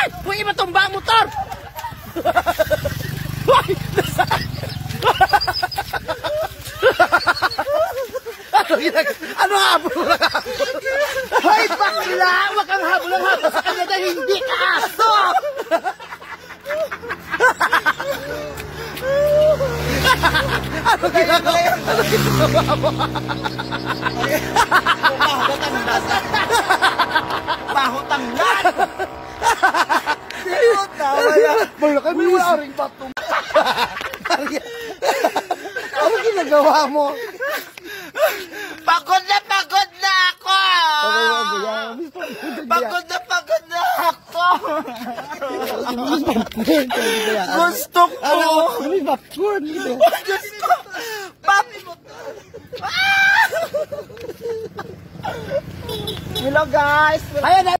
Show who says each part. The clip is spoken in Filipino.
Speaker 1: Ay! Huwag imatumba ang motor! Ay! Ano habol mo lang habol? Ay, bakla! Huwag kang habol lang habol sa kanya dahil hindi ka aso! Ano ginagawa? Ano ginagawa mo?
Speaker 2: Bahutanglan!
Speaker 1: Bala kami wala ring batong. Ano ginagawa mo?
Speaker 2: Pagod na ako! Pagod na ako! Gusto ko! Gusto! Papi mo! Hello guys!
Speaker 1: Ayan